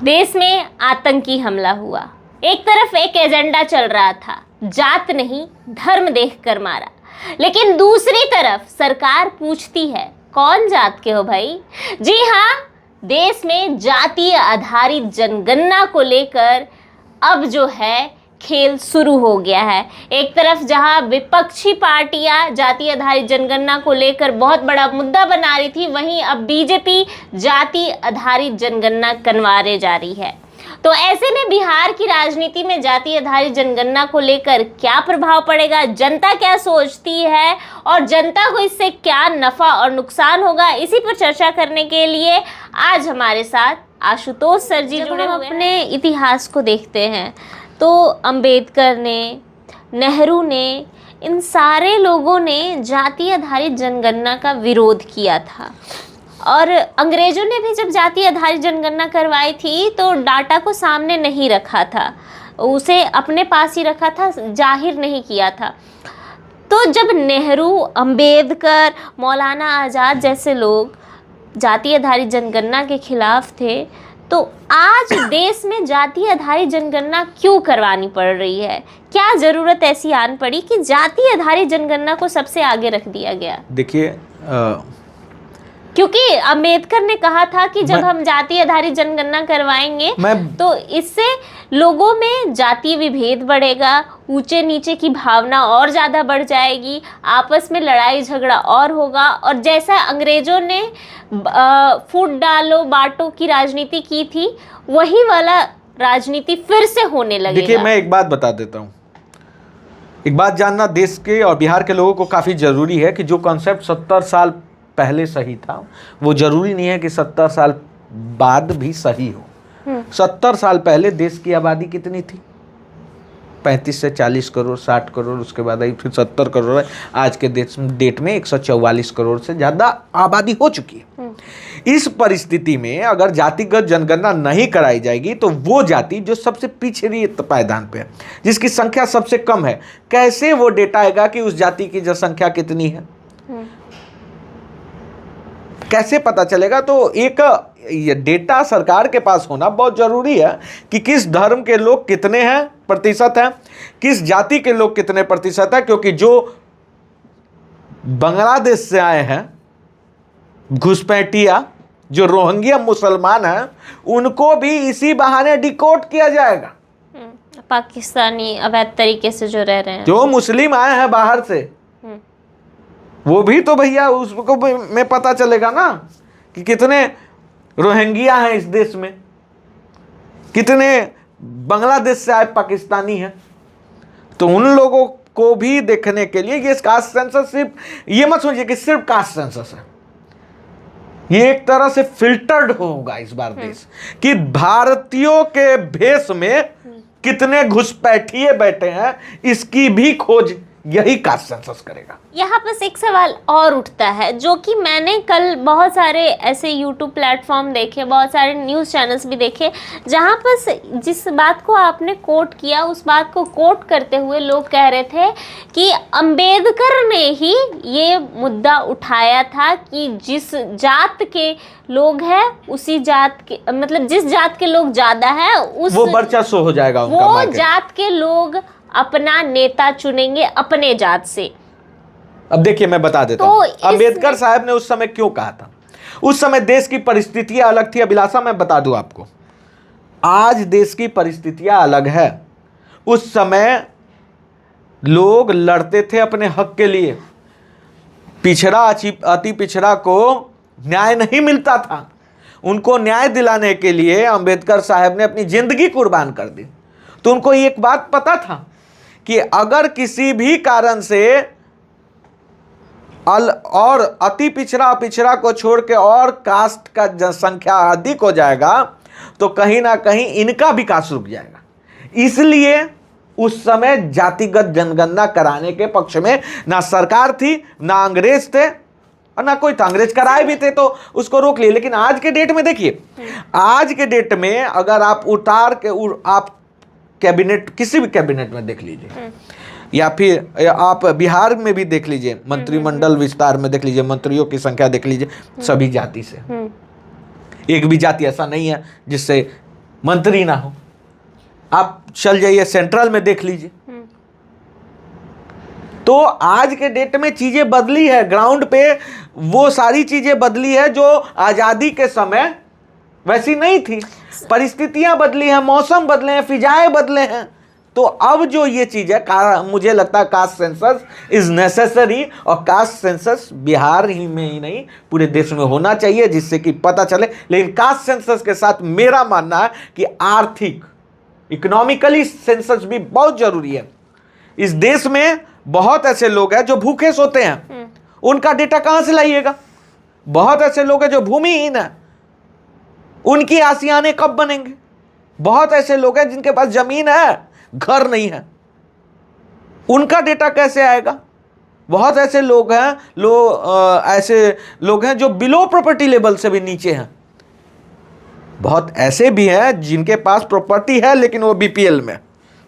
देश में आतंकी हमला हुआ। एक तरफ एक एजेंडा चल रहा था, जात नहीं धर्म देखकर मारा, लेकिन दूसरी तरफ सरकार पूछती है कौन जात के हो भाई। जी हाँ, देश में जातीय आधारित जनगणना को लेकर अब जो है खेल शुरू हो गया है। एक तरफ जहां विपक्षी पार्टियां जाति आधारित जनगणना को लेकर बहुत बड़ा मुद्दा बना रही थी, वहीं अब बीजेपी जाति आधारित जनगणना करवाने जा रही है। तो ऐसे में बिहार की राजनीति में जाति आधारित जनगणना को लेकर क्या प्रभाव पड़ेगा, जनता क्या सोचती है और जनता को इससे क्या नफा और नुकसान होगा, इसी पर चर्चा करने के लिए आज हमारे साथ आशुतोष सर जी जुड़े हुए हैं। अपने इतिहास को देखते हैं तो अंबेडकर ने, नेहरू ने, इन सारे लोगों ने जाति आधारित जनगणना का विरोध किया था और अंग्रेजों ने भी जब जाति आधारित जनगणना करवाई थी तो डाटा को सामने नहीं रखा था, उसे अपने पास ही रखा था, जाहिर नहीं किया था। तो जब नेहरू, अंबेडकर, मौलाना आज़ाद जैसे लोग जाति आधारित जनगणना के खिलाफ थे, तो आज देश में जाति आधारित जनगणना क्यों करवानी पड़ रही है? क्या ज़रूरत ऐसी आन पड़ी कि जाति आधारित जनगणना को सबसे आगे रख दिया गया? देखिए, क्योंकि अंबेडकर ने कहा था कि जब हम जाति आधारित जनगणना करवाएंगे तो इससे लोगों में जातीय विभेद बढ़ेगा, ऊंचे नीचे की भावना और ज़्यादा बढ़ जाएगी, आपस में लड़ाई झगड़ा और होगा, और जैसा अंग्रेजों ने फूट डालो बांटो की राजनीति की थी, वही वाला राजनीति फिर से होने लगेगा। देखिए, मैं एक बात बता देता हूँ। एक बात जानना देश के और बिहार के लोगों को काफ़ी ज़रूरी है कि जो कॉन्सेप्ट 70 साल पहले सही था वो जरूरी नहीं है कि 70 साल बाद भी सही हो। 70 साल पहले देश की आबादी कितनी थी? 35 से 40 करोड़, 60 करोड़, उसके बाद आई फिर 70 करोड़ है। आज के डेट में 144 करोड़ से ज़्यादा आबादी हो चुकी है। इस परिस्थिति में अगर जातिगत जनगणना नहीं कराई जाएगी तो वो जाति जो सबसे पिछड़ी पायदान पे है, जिसकी संख्या सबसे कम है, कैसे वो डेटा आएगा कि उस जाति की जनसंख्या कितनी है? कैसे पता चलेगा? तो एक ये डेटा सरकार के पास होना बहुत जरूरी है कि किस धर्म के लोग कितने हैं, प्रतिशत हैं, किस जाति के लोग कितने प्रतिशत है। क्योंकि जो बांग्लादेश से आए हैं घुसपैठिया, जो रोहिंग्या मुसलमान हैं, उनको भी इसी बहाने डिकोड किया जाएगा। पाकिस्तानी अवैध तरीके से जो रह रहे हैं, जो मुस्लिम आए हैं बाहर से, वो भी तो भैया उसको में पता चलेगा ना कि कितने रोहिंग्या हैं इस देश में, कितने बांग्लादेश से आए पाकिस्तानी हैं। तो उन लोगों को भी देखने के लिए ये कास्ट सेंसस सिर्फ, ये मत सोचिए कि सिर्फ कास्ट सेंसस है, ये एक तरह से फिल्टर्ड होगा इस बार देश कि भारतीयों के भेष में कितने घुसपैठिए बैठे हैं, इसकी भी खोज यही कास्ट सेंसस करेगा। यहाँ बस एक सवाल और उठता है जो कि मैंने कल बहुत सारे ऐसे YouTube प्लेटफॉर्म देखे, बहुत सारे न्यूज़ चैनल्स भी देखे, जहाँ पर जिस बात को आपने कोट किया उस बात को कोट करते हुए लोग कह रहे थे कि अंबेडकर ने ही ये मुद्दा उठाया था कि जिस जात के लोग हैं उसी जात के, मतलब जिस जात के लोग ज़्यादा है उस वो वर्चस्व हो जाएगा उनका, वो जात के लोग अपना नेता चुनेंगे अपने जात से। अब देखिए, मैं बता देता हूं अंबेडकर साहब ने उस समय क्यों कहा था। उस समय देश की परिस्थितियां अलग थी। अभिलाषा, मैं बता दूं आपको, आज देश की परिस्थितियां अलग है। उस समय लोग लड़ते थे अपने हक के लिए, पिछड़ा अति पिछड़ा को न्याय नहीं मिलता था, उनको न्याय दिलाने के लिए अंबेडकर साहब ने अपनी जिंदगी कुर्बान कर दी। तो उनको एक बात पता था कि अगर किसी भी कारण से और अति पिछड़ा को छोड़ के और कास्ट का जनसंख्या अधिक हो जाएगा तो कहीं ना कहीं इनका विकास रुक जाएगा। इसलिए उस समय जातिगत जनगणना कराने के पक्ष में ना सरकार थी, ना अंग्रेज थे, और ना कोई था। अंग्रेज कराए भी थे तो उसको रोक लिए। लेकिन आज के डेट में देखिए, आज के डेट में अगर आप आप कैबिनेट, किसी भी कैबिनेट में देख लीजिए, या फिर आप बिहार में भी देख लीजिए, मंत्रिमंडल विस्तार में देख लीजिए, मंत्रियों की संख्या देख लीजिए, सभी जाति से। एक भी जाति ऐसा नहीं है जिससे मंत्री ना हो। आप चल जाइए सेंट्रल में देख लीजिए। तो आज के डेट में चीजें बदली है, ग्राउंड पे वो सारी चीजें बदली है जो आजादी के समय वैसी नहीं थी। परिस्थितियां बदली हैं, मौसम बदले हैं, फिजाएं बदले हैं। तो अब जो ये चीज है, मुझे लगता है कास्ट सेंसस इज नेसेसरी, और कास्ट सेंसस बिहार ही में ही नहीं पूरे देश में होना चाहिए, जिससे कि पता चले। लेकिन कास्ट सेंसस के साथ मेरा मानना है कि आर्थिक, इकोनॉमिकली सेंसस भी बहुत जरूरी है। इस देश में बहुत ऐसे लोग हैं जो भूखे सोते हैं, उनका डेटा कहां से लाइएगा? बहुत ऐसे लोग हैं जो भूमिहीन है, उनकी आसियाने कब बनेंगे? बहुत ऐसे लोग हैं जिनके पास जमीन है, घर नहीं है, उनका डेटा कैसे आएगा? बहुत ऐसे लोग हैं, ऐसे लोग हैं जो बिलो प्रॉपर्टी लेवल से भी नीचे हैं। बहुत ऐसे भी हैं जिनके पास प्रॉपर्टी है लेकिन वो बीपीएल में,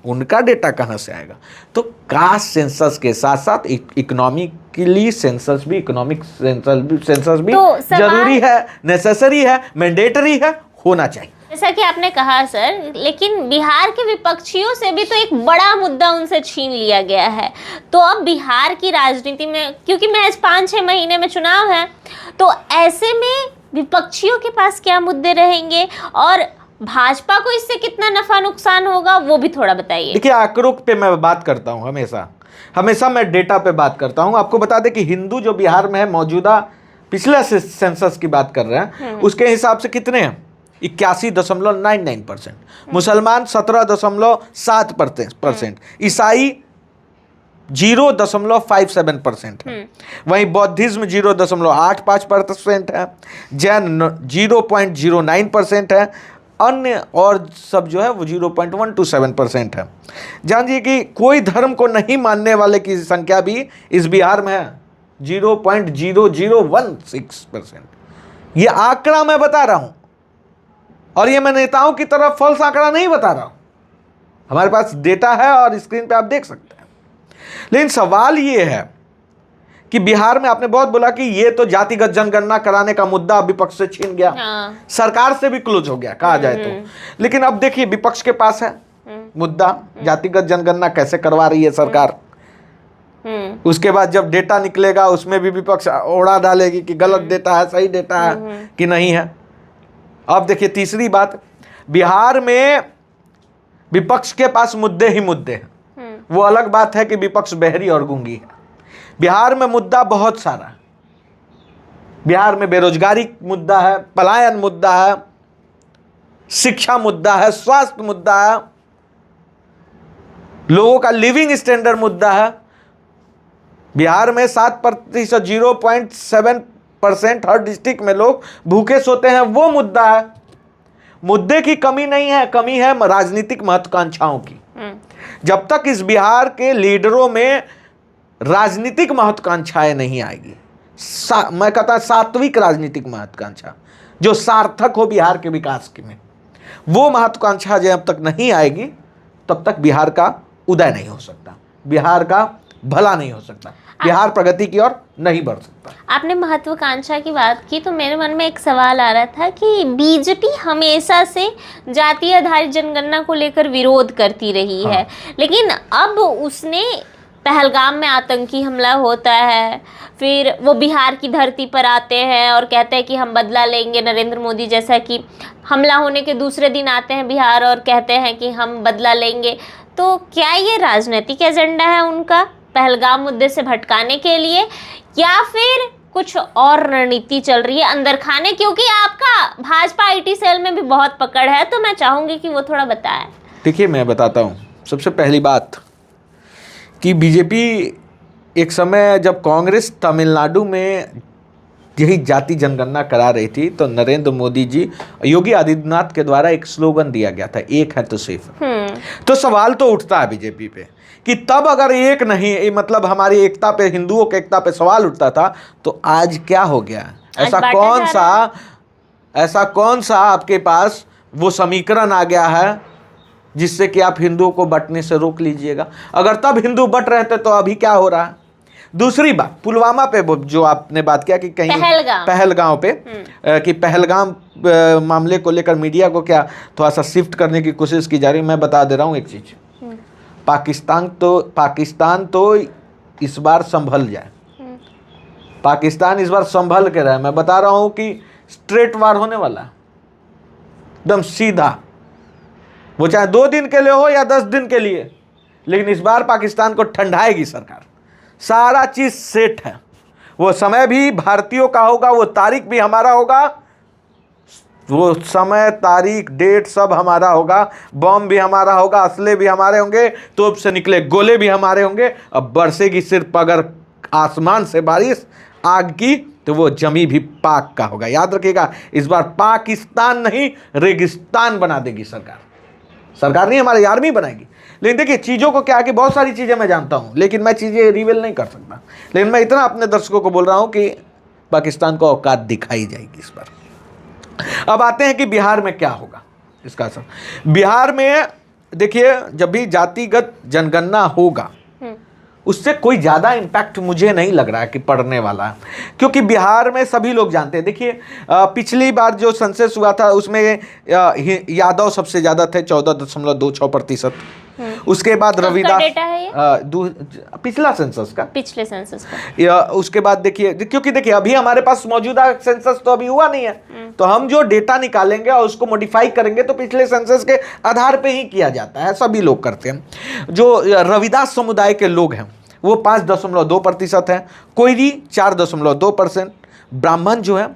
उनका डेटा कहां से आएगा? तो कास्ट सेंसस के साथ साथ इकोनॉमिकली सेंसस भी, इकोनॉमिक सेंसस भी तो जरूरी है, नेसेसरी है, मैंडेटरी है, होना चाहिए। जैसा कि आपने कहा सर, लेकिन बिहार के विपक्षियों से भी तो एक बड़ा मुद्दा उनसे छीन लिया गया है। तो अब बिहार की राजनीति में, क्योंकि महज 5-6 महीने में चुनाव है, तो ऐसे में विपक्षियों के पास क्या मुद्दे रहेंगे और भाजपा को इससे कितना नफा नुकसान होगा, वो भी थोड़ा बताइए। देखिए, आंकड़ों पे मैं बात करता हूं, हमेशा मैं डेटा पे बात करता हूं। आपको बता दें कि हिंदू जो बिहार में है मौजूदा, पिछले सेंसस की बात कर रहे हैं, उसके हिसाब से कितने हैं? 81.99%। मुसलमान 17.7%, ईसाई 0.57% है, वहीं बौद्धिज्म 0.85% है, जैन 0.09% है, अन्य और सब जो है वो 0.127% है। जानिए कि कोई धर्म को नहीं मानने वाले की संख्या भी इस बिहार में है 0.0016%। ये आंकड़ा मैं बता रहा हूं, और ये मैं नेताओं की तरफ फॉल्स आंकड़ा नहीं बता रहा हूं। हमारे पास डेटा है और स्क्रीन पे आप देख सकते हैं। लेकिन सवाल ये है कि बिहार में आपने बहुत बोला कि ये तो जातिगत जनगणना कराने का मुद्दा विपक्ष से छीन गया, सरकार से भी क्लोज हो गया कहा जाए तो। लेकिन अब देखिए, विपक्ष के पास है मुद्दा, जातिगत जनगणना कैसे करवा रही है सरकार। उसके बाद जब डेटा निकलेगा उसमें भी विपक्ष ओढ़ा डालेगी कि गलत डेटा है, सही डेटा है कि नहीं है। अब देखिए, तीसरी बात, बिहार में विपक्ष के पास मुद्दे ही मुद्दे हैं। वो अलग बात है कि विपक्ष बहरी और गूंगी है। बिहार में मुद्दा बहुत सारा है। बिहार में बेरोजगारी मुद्दा है, पलायन मुद्दा है, शिक्षा मुद्दा है, स्वास्थ्य मुद्दा है, लोगों का लिविंग स्टैंडर्ड मुद्दा है। बिहार में 7% 0.7% हर डिस्ट्रिक्ट में लोग भूखे सोते हैं, वो मुद्दा है। मुद्दे की कमी नहीं है, कमी है राजनीतिक महत्वाकांक्षाओं की। जब तक इस बिहार के लीडरों में राजनीतिक महत्वाकांक्षाएं नहीं आएगी, मैं कहता सात्विक राजनीतिक महत्वाकांक्षा जो सार्थक हो बिहार के विकास के में, वो महत्वाकांक्षा जब तक नहीं आएगी तब तक बिहार का उदय नहीं हो सकता, बिहार का भला नहीं हो सकता, बिहार प्रगति की ओर नहीं बढ़ सकता। आपने महत्वाकांक्षा की बात की तो मेरे मन में एक सवाल आ रहा था कि बीजेपी हमेशा से जातीय आधारित जनगणना को लेकर विरोध करती रही है, लेकिन अब उसने पहलगाम में आतंकी हमला होता है, फिर वो बिहार की धरती पर आते हैं और कहते हैं कि हम बदला लेंगे। नरेंद्र मोदी जैसा कि हमला होने के दूसरे दिन आते हैं बिहार और कहते हैं कि हम बदला लेंगे। तो क्या ये राजनीतिक एजेंडा है उनका पहलगाम मुद्दे से भटकाने के लिए, या फिर कुछ और रणनीति चल रही है अंदर खाने? क्योंकि आपका भाजपा आईटी सेल में भी बहुत पकड़ है, तो मैं चाहूंगी कि वो थोड़ा बताएं। देखिए, मैं बताता हूँ। सबसे पहली बात कि बीजेपी एक समय जब कांग्रेस तमिलनाडु में यही जाति जनगणना करा रही थी तो नरेंद्र मोदी जी, योगी आदित्यनाथ के द्वारा एक स्लोगन दिया गया था, एक है तो सिर्फ। तो सवाल तो उठता है बीजेपी पे कि तब अगर एक नहीं, मतलब हमारी एकता पे, हिंदुओं की एकता पे सवाल उठता था, तो आज क्या हो गया? ऐसा कौन सा आपके पास वो समीकरण आ गया है जिससे कि आप हिंदुओं को बंटने से रोक लीजिएगा? अगर तब हिंदू बंट रहे थे तो अभी क्या हो रहा है? दूसरी बात, पुलवामा पे जो आपने बात किया कि कहीं पहलगांव पे कि पहलगाम मामले को लेकर मीडिया को क्या थोड़ा सा शिफ्ट करने की कोशिश की जा रही है। मैं बता दे रहा हूँ एक चीज, पाकिस्तान तो इस बार संभल जाए, पाकिस्तान इस बार संभल के रहे। मैं बता रहा हूं कि स्ट्रेट वार होने वाला है, एकदम सीधा, वो चाहे 2 दिन के लिए हो या 10 दिन के लिए, लेकिन इस बार पाकिस्तान को ठंडाएगी सरकार। सारा चीज सेट है, वो समय भी भारतीयों का होगा, वो तारीख भी हमारा होगा, वो समय तारीख डेट सब हमारा होगा, बम भी हमारा होगा, असले भी हमारे होंगे, तोप से निकले गोले भी हमारे होंगे। अब बरसेगी सिर्फ अगर आसमान से बारिश आग की, तो वो जमी भी पाक का होगा। याद रखिएगा, इस बार पाकिस्तान नहीं रेगिस्तान बना देगी सरकार नहीं, हमारी आर्मी बनाएगी। लेकिन देखिए चीज़ों को क्या है कि बहुत सारी चीज़ें मैं जानता हूँ, लेकिन मैं चीज़ें रिवील नहीं कर सकता, लेकिन मैं इतना अपने दर्शकों को बोल रहा हूँ कि पाकिस्तान को औकात दिखाई जाएगी इस बार। अब आते हैं कि बिहार में क्या होगा इसका असर। बिहार में देखिए, जब भी जातिगत जनगणना होगा उससे कोई ज़्यादा इम्पैक्ट मुझे नहीं लग रहा है कि पड़ने वाला है, क्योंकि बिहार में सभी लोग जानते हैं। देखिए पिछली बार जो सेंसस हुआ था उसमें यादव सबसे ज़्यादा थे 14.26%। उसके बाद रविदास, पिछले सेंसस का। उसके बाद देखिए, क्योंकि देखिए अभी हमारे पास मौजूदा सेंसस तो अभी हुआ नहीं है, तो हम जो डेटा निकालेंगे और उसको मॉडिफाई करेंगे तो पिछले सेंसस के आधार पे ही किया जाता है, सभी लोग करते हैं। जो रविदास समुदाय के लोग हैं वो 5.2% है, कोयरी 4.2%, ब्राह्मण जो है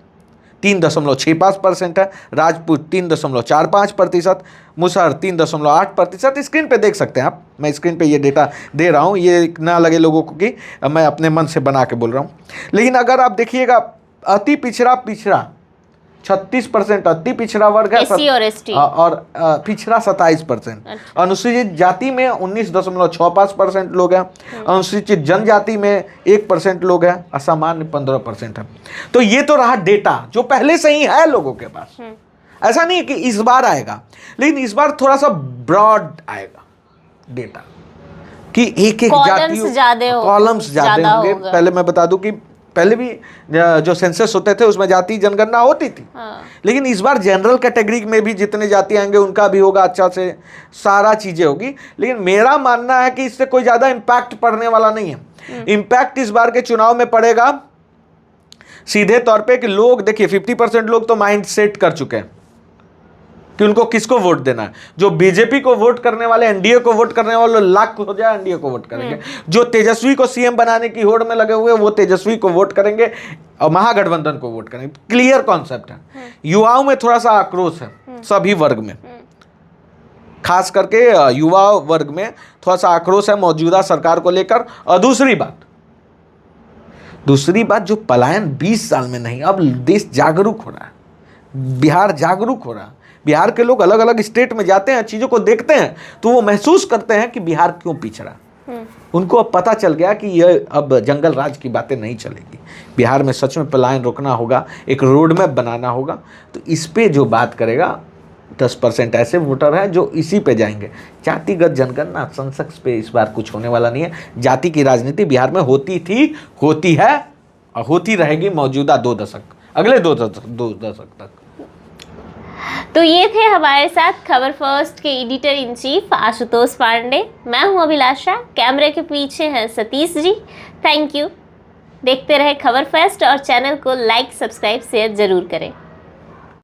3.65% है, राजपूत 3.45%, मुसहर 3.8%। स्क्रीन पे देख सकते हैं आप, मैं स्क्रीन पे ये डेटा दे रहा हूँ, ये ना लगे लोगों को कि मैं अपने मन से बना के बोल रहा हूँ। लेकिन अगर आप देखिएगा अति पिछड़ा 36% अति पिछड़ा वर्ग है, एससी और एसटी, और पिछड़ा 27%। अनुसूचित जाति में 19.65% लोग हैं, अनुसूचित जनजाति में 1% लोग हैं, असामान्य 15% है। तो ये तो रहा डेटा जो पहले से ही है लोगों के पास। ऐसा नहीं है कि इस बार आएगा, लेकिन इस बार थोड़ा सा ब्रॉड आएगा डेटा कि एक जाति कॉलम्स ज्यादा होंगे। पहले मैं बता दूं कि पहले भी जो सेंसस होते थे उसमें जाति जनगणना होती थी, लेकिन इस बार जनरल कैटेगरी में भी जितने जाति आएंगे उनका भी होगा, अच्छा से सारा चीजें होगी। लेकिन मेरा मानना है कि इससे कोई ज्यादा इम्पैक्ट पड़ने वाला नहीं है। इम्पैक्ट इस बार के चुनाव में पड़ेगा सीधे तौर पे कि लोग, देखिए 50% लोग तो माइंड सेट कर चुके हैं कि उनको किसको वोट देना है। जो बीजेपी को वोट करने वाले, एनडीए को वोट करने वाले लाख हो जाए एनडीए को वोट करेंगे। जो तेजस्वी को सीएम बनाने की होड़ में लगे हुए वो तेजस्वी को वोट करेंगे और महागठबंधन को वोट करेंगे। क्लियर कॉन्सेप्ट है। युवाओं में थोड़ा सा आक्रोश है, सभी वर्ग में, खास करके युवा वर्ग में थोड़ा सा आक्रोश है मौजूदा सरकार को लेकर। और दूसरी बात जो पलायन 20 साल में नहीं, अब देश जागरूक हो रहा है, बिहार जागरूक हो रहा है। बिहार के लोग अलग अलग स्टेट में जाते हैं, चीज़ों को देखते हैं, तो वो महसूस करते हैं कि बिहार क्यों पिछड़ा। उनको अब पता चल गया कि यह अब जंगल राज की बातें नहीं चलेगी, बिहार में सच में पलायन रोकना होगा, एक रोड मैप बनाना होगा। तो इस पे जो बात करेगा 10% ऐसे वोटर हैं जो इसी पे जाएंगे। जातिगत जनगणना सेंसस पे इस बार कुछ होने वाला नहीं है। जाति की राजनीति बिहार में होती थी, होती है और होती रहेगी मौजूदा 2 दशक, अगले 2 दशक तक। तो ये थे हमारे साथ खबर फर्स्ट के editor in chief Ashutosh Pandey. मैं हूं अभिलाषा, कैमरे के पीछे हैं सतीश जी। Thank you. देखते रहे खबर फर्स्ट और चैनल को लाइक, सब्सक्राइब, शेयर जरूर करें।